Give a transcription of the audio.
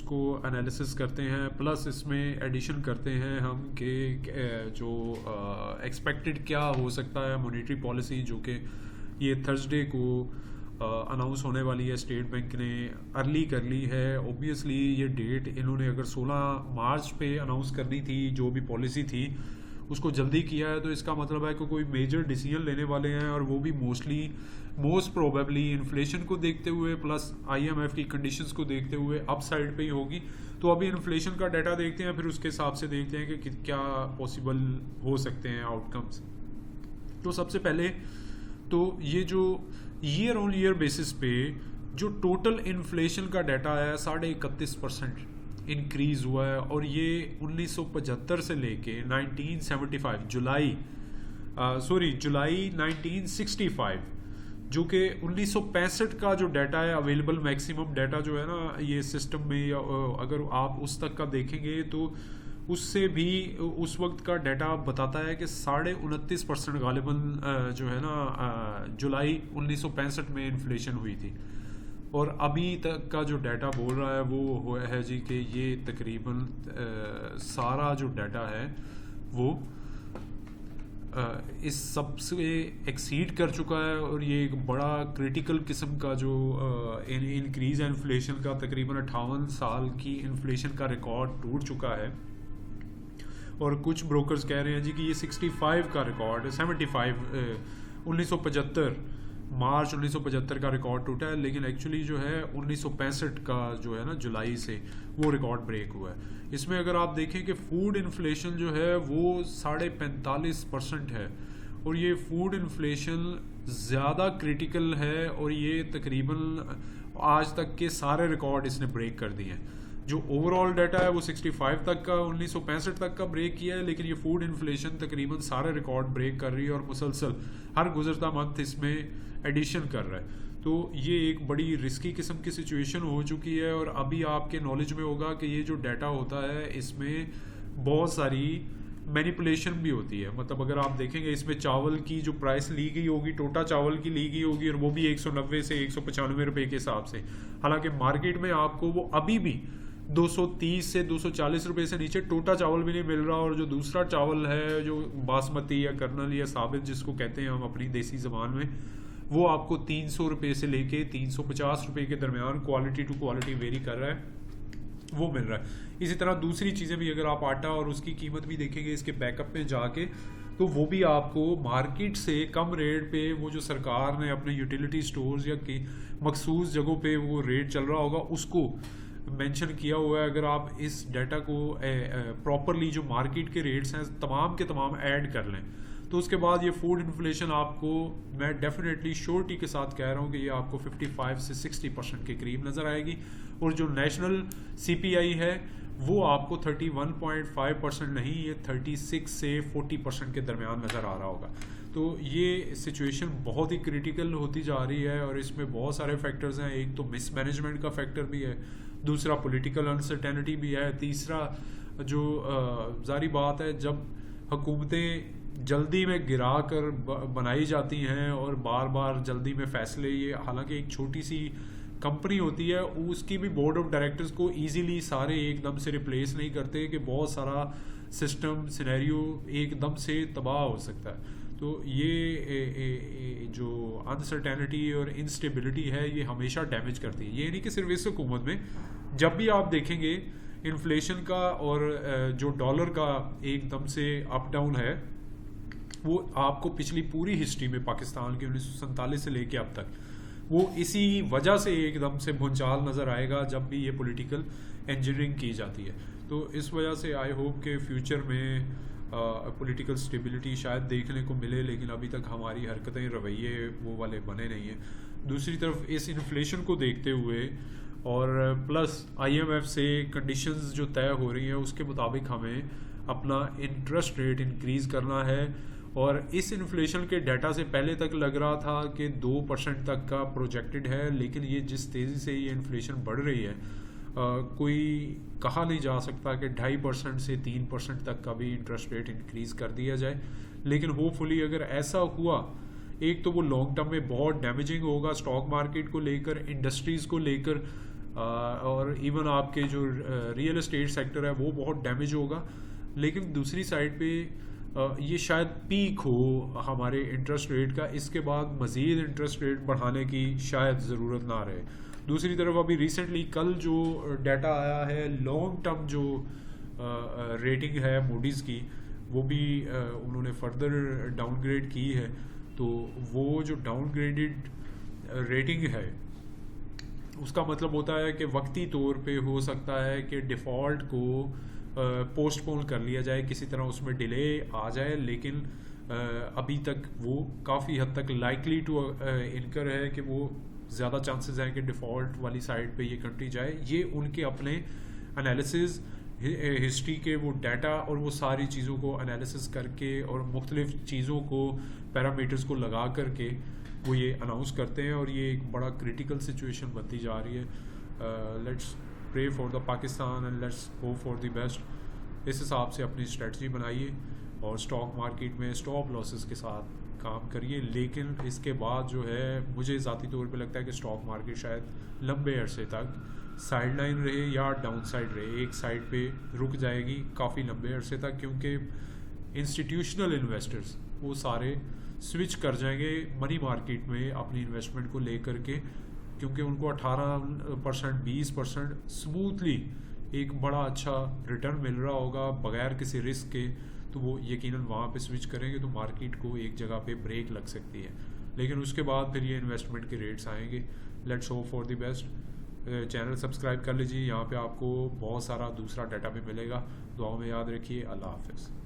उसको एनालिसिस करते हैं, प्लस इसमें एडिशन करते हैं हम कि जो एक्सपेक्टेड क्या हो सकता है मॉनेटरी पॉलिसी, जो कि ये थर्सडे को अनाउंस होने वाली है। स्टेट बैंक ने अर्ली कर ली है। ऑब्वियसली ये डेट इन्होंने अगर 16 मार्च पे अनाउंस करनी थी, जो भी पॉलिसी थी उसको जल्दी किया है, तो इसका मतलब है कि कोई मेजर डिसीजन लेने वाले हैं, और वो भी मोस्ट प्रोबेबली इन्फ्लेशन को देखते हुए प्लस आईएमएफ की कंडीशंस को देखते हुए अप साइड पे ही होगी। तो अभी इन्फ्लेशन का डाटा देखते हैं, फिर उसके हिसाब से देखते हैं कि क्या पॉसिबल हो सकते हैं आउटकम्स। तो सबसे पहले तो ये जो ईयर ऑन ईयर बेसिस पे जो टोटल इन्फ्लेशन का डाटा है 31.5% इंक्रीज हुआ है, और ये 1975 से लेके 1975 जुलाई 1965, जो कि 1965 का जो डाटा है अवेलेबल मैक्सिमम डाटा जो है ना ये सिस्टम में, अगर आप उस तक का देखेंगे तो उससे भी उस वक्त का डाटा बताता है कि 29.5% गालिबन जो है ना जुलाई 1965 में इन्फ्लेशन हुई थी। और अभी तक का जो डाटा बोल रहा है वो हुआ है जी कि ये तकरीबन सारा जो डाटा है वो इस सब से एक्सीड कर चुका है, और ये एक बड़ा क्रिटिकल किस्म का जो इंक्रीज है इन्फ्लेशन का, तकरीबन 58 साल की इन्फ्लेशन का रिकॉर्ड टूट चुका है। और कुछ ब्रोकर्स कह रहे हैं जी कि ये 65 का रिकॉर्ड है, 1975 मार्च 1975 का रिकॉर्ड टूटा है, लेकिन एक्चुअली जो है 1965 का जो है ना जुलाई से वो रिकॉर्ड ब्रेक हुआ है। इसमें अगर आप देखें कि फूड इन्फ्लेशन जो है वो 45.5% है, और ये फूड इन्फ्लेशन ज़्यादा क्रिटिकल है, और ये तकरीबन आज तक के सारे रिकॉर्ड इसने ब्रेक कर दिए हैं। जो ओवरऑल डाटा है वो 65 तक का 1965 तक का ब्रेक किया है, लेकिन ये फूड इन्फ्लेशन तकरीबन सारे रिकॉर्ड ब्रेक कर रही है, और मुसलसल हर गुजरता मंथ इसमें एडिशन कर रहा है। तो ये एक बड़ी रिस्की किस्म की सिचुएशन हो चुकी है। और अभी आपके नॉलेज में होगा कि ये जो डाटा होता है इसमें बहुत सारी मैनिपुलेशन भी होती है। मतलब अगर आप देखेंगे इसमें चावल की जो प्राइस ली गई होगी, टोटा चावल की ली गई होगी, और वो भी 190 से 195 रुपए के हिसाब से, हालांकि मार्केट में आपको वो अभी भी 230 से 240 रुपए से नीचे टोटा चावल भी नहीं मिल रहा। और जो दूसरा चावल है जो बासमती या कर्नल या साबित जिसको कहते हैं हम अपनी देसी ज़बान में, वो आपको 300 रुपये से लेके 350 रुपये के दरमियान क्वालिटी टू क्वालिटी वेरी कर रहा है, वो मिल रहा है। इसी तरह दूसरी चीज़ें भी, अगर आप आटा और उसकी कीमत भी देखेंगे इसके बैकअप में जाके, तो वो भी आपको मार्केट से कम रेट पे, वो जो सरकार ने अपने यूटिलिटी स्टोर्स या मखसूस जगहों पे वो रेट चल रहा होगा उसको मेंशन किया हुआ है। अगर आप इस डाटा को प्रॉपरली जो मार्केट के रेट्स हैं तमाम के तमाम ऐड कर लें, तो उसके बाद ये फूड इन्फ्लेशन आपको, मैं डेफिनेटली श्योरिटी के साथ कह रहा हूँ कि ये आपको 55 से 60% के करीब नज़र आएगी। और जो नेशनल CPI है वो आपको 31.5% नहीं, ये 36 से 40% के दरमियान नज़र आ रहा होगा। तो ये सिचुएशन बहुत ही क्रिटिकल होती जा रही है, और इसमें बहुत सारे फैक्टर्स हैं। एक तो मिसमैनेजमेंट का फैक्टर भी है, दूसरा पॉलिटिकल अनसर्टेनिटी भी है, तीसरा जो जारी बात है जब हुकूमतें जल्दी में गिरा कर बनाई जाती हैं और बार बार जल्दी में फैसले, ये हालांकि एक छोटी सी कंपनी होती है, उसकी भी बोर्ड ऑफ डायरेक्टर्स को इजीली सारे एकदम से रिप्लेस नहीं करते कि बहुत सारा सिस्टम सिनेरियो एकदम से तबाह हो सकता है। तो ये जो अनसर्टेनिटी और इंस्टेबिलिटी है ये हमेशा डैमेज करती है। ये नहीं कि सिर्फ इस हुकूमत में, जब भी आप देखेंगे इन्फ्लेशन का और जो डॉलर का एकदम से अप डाउन है, वो आपको पिछली पूरी हिस्ट्री में पाकिस्तान के 1947 से लेके अब तक वो इसी वजह से एकदम से भूचाल नज़र आएगा जब भी ये पॉलिटिकल इंजीनियरिंग की जाती है। तो इस वजह से आई होप के फ्यूचर में पॉलिटिकल स्टेबिलिटी शायद देखने को मिले, लेकिन अभी तक हमारी हरकतें रवैये वो वाले बने नहीं हैं। दूसरी तरफ इस इन्फ्लेशन को देखते हुए और प्लस IMF से कंडीशंस जो तय हो रही हैं उसके मुताबिक हमें अपना इंटरेस्ट रेट इंक्रीज़ करना है। और इस इन्फ्लेशन के डाटा से पहले तक लग रहा था कि 2% तक का प्रोजेक्टेड है, लेकिन ये जिस तेज़ी से ये इन्फ्लेशन बढ़ रही है कोई कहा नहीं जा सकता कि 2.5% से 3% तक का भी इंटरेस्ट रेट इंक्रीज़ कर दिया जाए। लेकिन होपफुली अगर ऐसा हुआ, एक तो वो लॉन्ग टर्म में बहुत डैमेजिंग होगा स्टॉक मार्केट को लेकर, इंडस्ट्रीज़ को लेकर, और इवन आपके जो रियल एस्टेट सेक्टर है वो बहुत डैमेज होगा। लेकिन दूसरी साइड पे ये शायद पीक हो हमारे इंटरेस्ट रेट का, इसके बाद मज़ीद इंटरेस्ट रेट बढ़ाने की शायद ज़रूरत ना रहे। दूसरी तरफ अभी रिसेंटली कल जो डाटा आया है लॉन्ग टर्म जो रेटिंग है मूडीज़ की, वो भी उन्होंने फर्दर डाउनग्रेड की है। तो वो जो डाउनग्रेडेड रेटिंग है उसका मतलब होता है कि वक्ती तौर पे हो सकता है कि डिफ़ॉल्ट को पोस्टपोन कर लिया जाए, किसी तरह उसमें डिले आ जाए, लेकिन अभी तक वो काफ़ी हद तक लाइकली टू इनकर है कि वो ज़्यादा चांसेस हैं कि डिफ़ॉल्ट वाली साइड पे ये कंट्री जाए। ये उनके अपने एनालिसिस हिस्ट्री के वो डाटा और वो सारी चीज़ों को एनालिसिस करके और मुख्तलिफ चीज़ों को पैरामीटर्स को लगा करके वो ये अनाउंस करते हैं, और ये एक बड़ा क्रिटिकल सिचुएशन बनती जा रही है। Let's pray for the Pakistan and let's hope for the best. इस हिसाब से अपनी स्ट्रेटजी बनाइए और स्टॉक मार्केट में स्टॉप लॉसेस के साथ काम करिए। लेकिन इसके बाद जो है मुझे ज़ाती तौर पे लगता है कि स्टॉक मार्केट शायद लंबे अरसे तक साइडलाइन रहे या डाउन साइड रहे, एक साइड पे रुक जाएगी काफ़ी लंबे अरसे तक, क्योंकि इंस्टीट्यूशनल इन्वेस्टर्स वो सारे स्विच कर जाएंगे मनी मार्केट में अपनी इन्वेस्टमेंट को लेकर के, क्योंकि उनको 18% 20% स्मूथली एक बड़ा अच्छा रिटर्न मिल रहा होगा बगैर किसी रिस्क के। तो वो यकीनन वहाँ पे स्विच करेंगे तो मार्केट को एक जगह पे ब्रेक लग सकती है, लेकिन उसके बाद फिर ये इन्वेस्टमेंट के रेट्स आएंगे। Let's hope for the best. Channel subscribe कर लीजिए, यहाँ पे आपको बहुत सारा दूसरा डाटा भी मिलेगा। दुआओं में याद रखिए। अल्लाह हाफिज़।